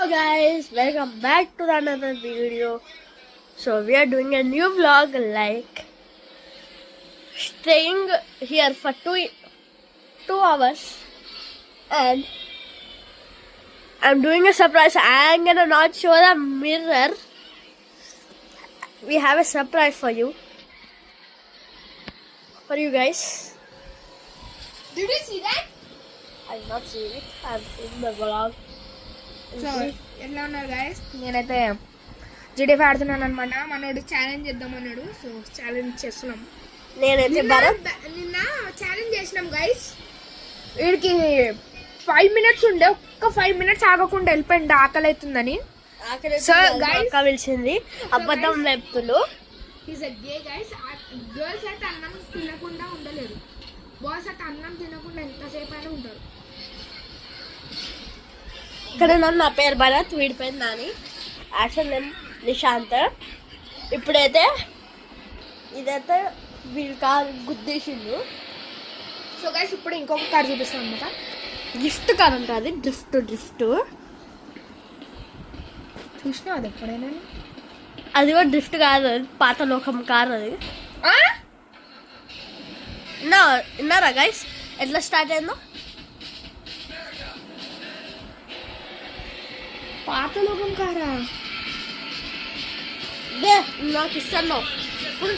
guys, welcome back to another video. So we are doing a new vlog, like staying here for two hours, and I'm doing a surprise. I'm gonna not show the mirror. We have a surprise for you guys. Did you see that? I've not seen it. I've seen the vlog. So ఎట్లా ఉన్నారు guys? నేనైతే జీడిఎఫ్ ఆడుతున్నాను అనమాట. మనోడు challenge చేద్దామన్నాడు, so challenge చేస్తున్నాం. నేనైతే నిన్న challenge చేసినాం గైస్. వీడికి 5 minutes ఉండే, ఒక్క 5 minutes ఆగకుండా వెళ్ళిపోయింది ఆకలి అవుతుందని. పిలిచింది అబద్ధం చెప్తులు. ఈజ్ అ గే గైస్. గర్ల్స్ అయితే అన్నం తినకుండా ఉండలేరు, బాయ్స్ అయితే అన్నం తినకుండా ఎంతసేపు అయినా ఉంటారు. ఇక్కడ నా పేరు భరత్, వీడి పేరు నాని, యాక్షన్ నేమ్ నిశాంత్. ఇప్పుడైతే ఇదైతే వీడి కార్ గుద్దేసిండు. సో గైస్ ఇప్పుడు ఇంకొక కార్ చూపిస్తాం అనమాట. డ్రిఫ్ట్ కార్ ఉంటుంది, డ్రిఫ్ట్ చూసినా అది ఎప్పుడైనా. అది కూడా డ్రిఫ్ట్ కాదు, పాత లోకం కార్ అది. విన్నారా గైస్ ఎట్లా స్టార్ట్ అయిందో? పాత లోకం కారా? నాకు ఇస్తాను. ఇప్పుడు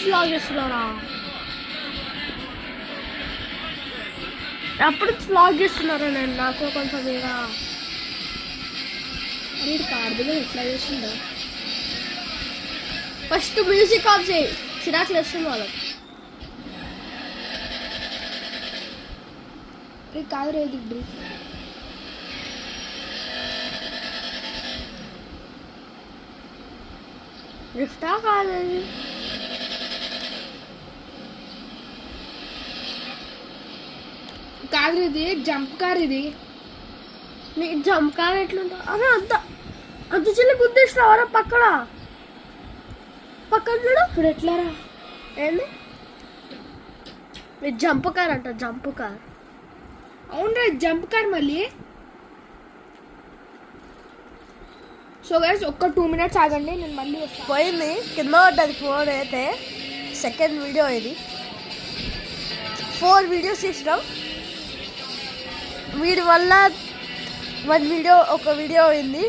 వ్లాగ్ చేస్తున్నారా? అప్పుడు వ్లాగ్ చేస్తున్నారా? నేను నాకు కొంచెం వేరా కార్డులో ఎట్లా చేసిందో. ఫస్ట్ మ్యూజిక్ ఆఫ్ చేయి, చిరాకులు వస్తుంది వాళ్ళకి. కాదు రేది డ్రిఫ్టా కాదు, కాదు ఇది జంప్ కార్. ఇది నీకు జంప్ కార్ ఎట్లుంటా? అదే అంత చిన్న గుద్దేసినావరా పక్కన చూడు. ఇప్పుడు ఎట్లారా? ఏంది మీ జంప్ కార్ అంట? జంప్ కార్ అవునరా, జంప్ కార్ మళ్ళీ. సో గైస్ ఒక్క 2 minutes ఆగండి, నేను మళ్ళీ పోయింది కింద పడ్డది ఫోన్. అయితే సెకండ్ వీడియో ఇది. 4 videos ఇష్టం. వీడి వల్ల ఒక వీడియో అయింది,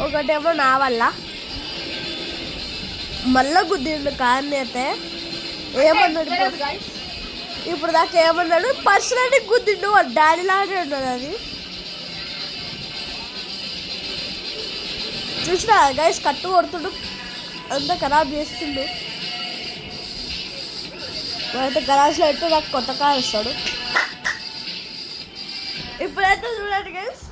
ఒకటేమో నా వల్ల. మళ్ళా గుద్దిండు కార్ని. అయితే ఏమన్నాడు ఇప్పుడు దాకా? ఏమన్నాడు? పర్సనల్టీ గుద్దిండు, డాడీ లాగే ఉన్నాడు. అది చూసినా గైస్, కట్టు కొడుతుండు, అంతా ఖరాబ్ చేస్తుండు. అయితే గరాజ్లో ఎట్టు నాకు కొత్త కార్ ఇస్తాడు. ఇప్పుడైతే చూడండి గైస్.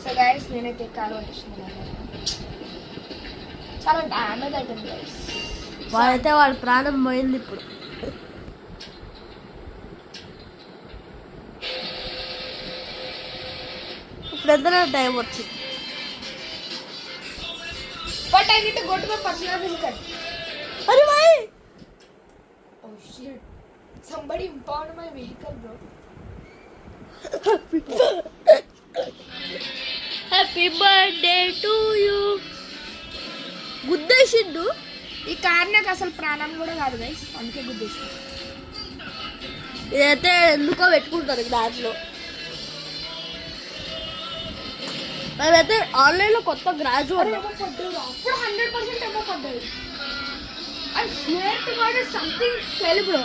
సో గైస్ నేనైతే కార్ పట్టిస్తున్నాను. చాలా డ్యామేజ్ అవుతుంది గైస్. వాడైతే వాడి ప్రాణం పోయింది ఇప్పుడు. ఇప్పుడు ఎంత టైం వచ్చింది? But I need to go to my personal vehicle. Arey bhai! Oh shit! Somebody impounded my vehicle, bro. Happy birthday to you. గుద్దేసిండు. ఈ కార్ నాకు అసలు ప్రాణం కూడా కాదు గైస్, అందుకే గుద్దేసిండు. ఇదైతే ఎందుకో పెట్టుకుంటారు దాంట్లో. మేమైతే ఆన్లైన్లో కొత్త గ్రాడ్యుయేట్ అప్పుడు 100% ఏమో పడ్డాడు. I swear to God it's something fell, bro.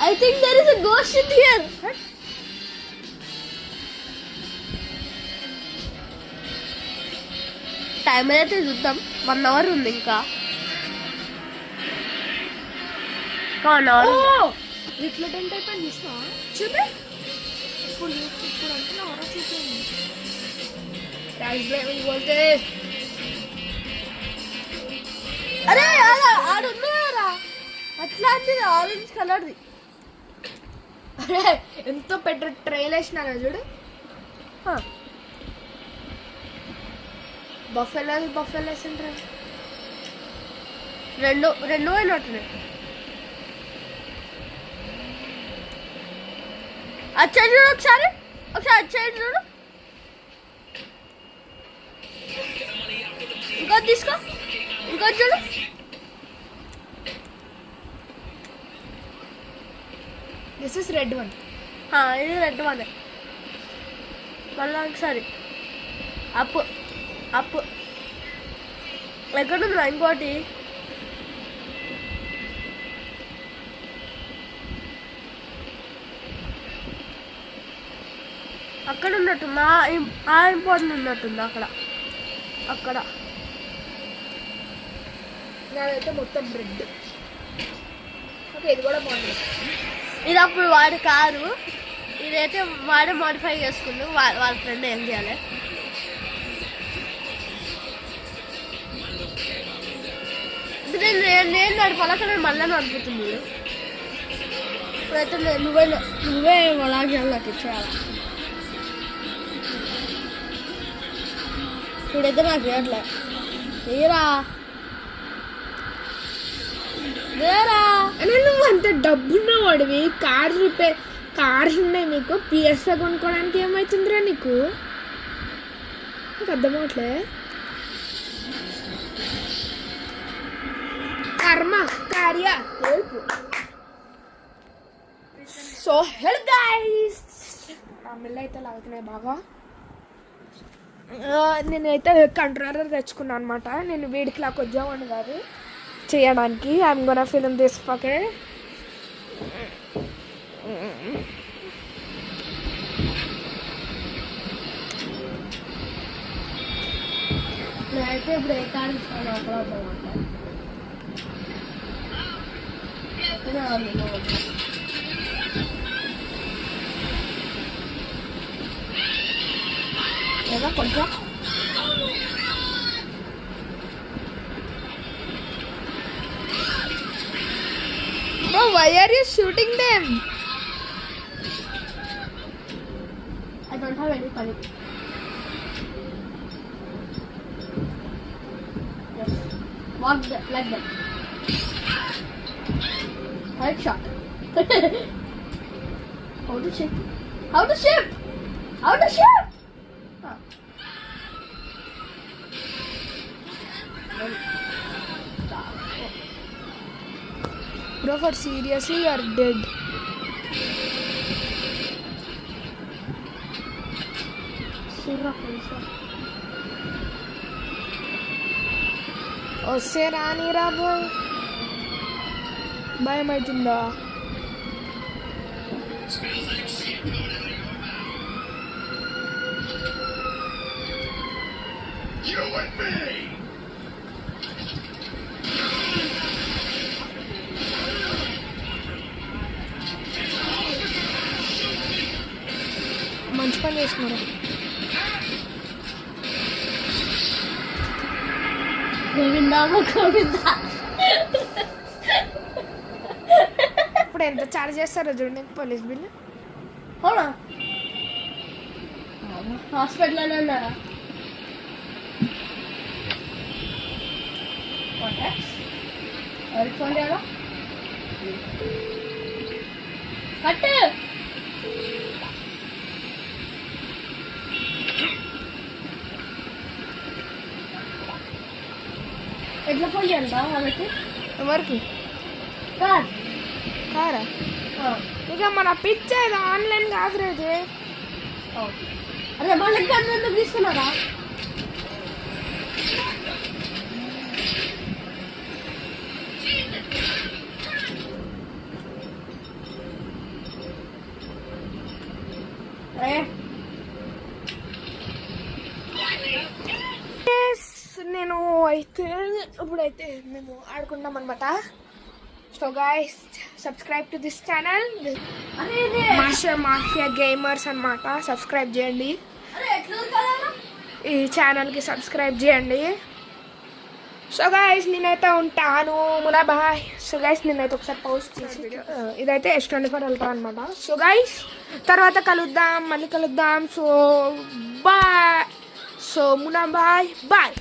I think there is a ghost in here. Time అయితే చూద్దాం. 1 hour ఉంది ఇంకా. 1 hour. ఇట్లా టెంట్ అయిపోయింది చూసినా? చూపి ఇప్పుడు అంటే నా వరకు చూపింది. बोलते అరే ఆడున్నారా? అట్లాంటిది ఆరెంజ్ కలర్ది. అరే ఎంతో పెద్ద ట్రైల్ వేసినారా చూడు. బఫెలో వేసిండ్రా. రెండు అయినట్టున్నాయి. అచ్చడి చూడు ఒకసారి అచ్చడి చూడు. ఇంకోటి తీసుకో, ఇంకోటి చూడు. This is red one. ఇది రెడ్ వన్. మళ్ళీ ఒకసారి అప్పు అప్పు ఎక్కడుందిరా ఇంకోటి? అక్కడ ఉన్నట్టుందా? ఆ ఇంపార్టెంట్ ఉన్నట్టుంది అక్కడ. నాదైతే మొత్తం రెడ్. ఓకే, ఇది కూడా బాగుంది. ఇది అప్పుడు వాడి కారు, ఇదైతే వాడే మోడిఫై చేసుకుండు. వాళ్ళ ఫ్రెండ్ ఏం చేయాలి? నేను నడపాలక నేను మళ్ళీ నడుపుతుంది. ఇప్పుడైతే నువ్వే అలాగే నాకు ఇచ్చేయాలి. ఇప్పుడైతే నాకు చేయట్లే. ఏరా నువ్వు అంత డబ్బున్న వాడివి, కార్స్ ఉన్నాయి నీకు, పిఎస్ఏ కొనుక్కోవడానికి ఏమవుతుందిరా నీకు? నాకు అర్థమవట్లే. కర్మ కార్య తెలుపు. సో హెల్ గైస్, నా మిల్ల అయితే లాగుతున్నాయి బాగా. నేనైతే కంట్రోలర్ తెచ్చుకున్నాను అనమాట. నేను వీడికి లాగా వచ్చామని కాదు చేయడానికి. I'm gonna film this fake. నేనైతే ఇప్పుడు ఏ కార్ ఇస్తాను అప్పుడు లేదా కొంచెం Bro, why are you shooting them? I don't have any funny. Yes. Walk like that. Headshot. How to shift? How to shift? How to shift? Huh. Bro, for seriously, you are dead. వస్తే రానిరా bye. భయం అవుతుందా? మంచి పని చేసినారు. ఇప్పుడు ఎంత charge చేస్తారో చూడండి పోలీస్ బిల్. అవునా? హాస్పిటల్లోనే ఉన్నారా? ఎవరికి ఫోన్ చేయాలా? కట్టు. ఎట్లా ఫోన్ చేయాలంట వాళ్ళకి? ఎవరికి? కారా? ఇక మన పిచ్చేది ఆన్లైన్ కాదురేది. అదే మళ్ళీ ఇంకా తీసుకున్నారా? నేను అయితే ఇప్పుడైతే మేము ఆడుకుంటాం అనమాట. So guys, subscribe to this channel master mafia gamers అనమాట. సబ్స్క్రైబ్ చేయండి, ఈ ఛానల్కి సబ్స్క్రైబ్ చేయండి. సో గైస్, నేనైతే ఉంటాను. ములా బాయ్. సో గైస్, నేనైతే ఒకసారి పోస్ట్ చేసి ఇదైతే S24 వెళ్తాను అనమాట. సో గైస్, తర్వాత కలుద్దాం, మళ్ళీ కలుద్దాం. So bye. సో మునా బాయ్ బాయ్.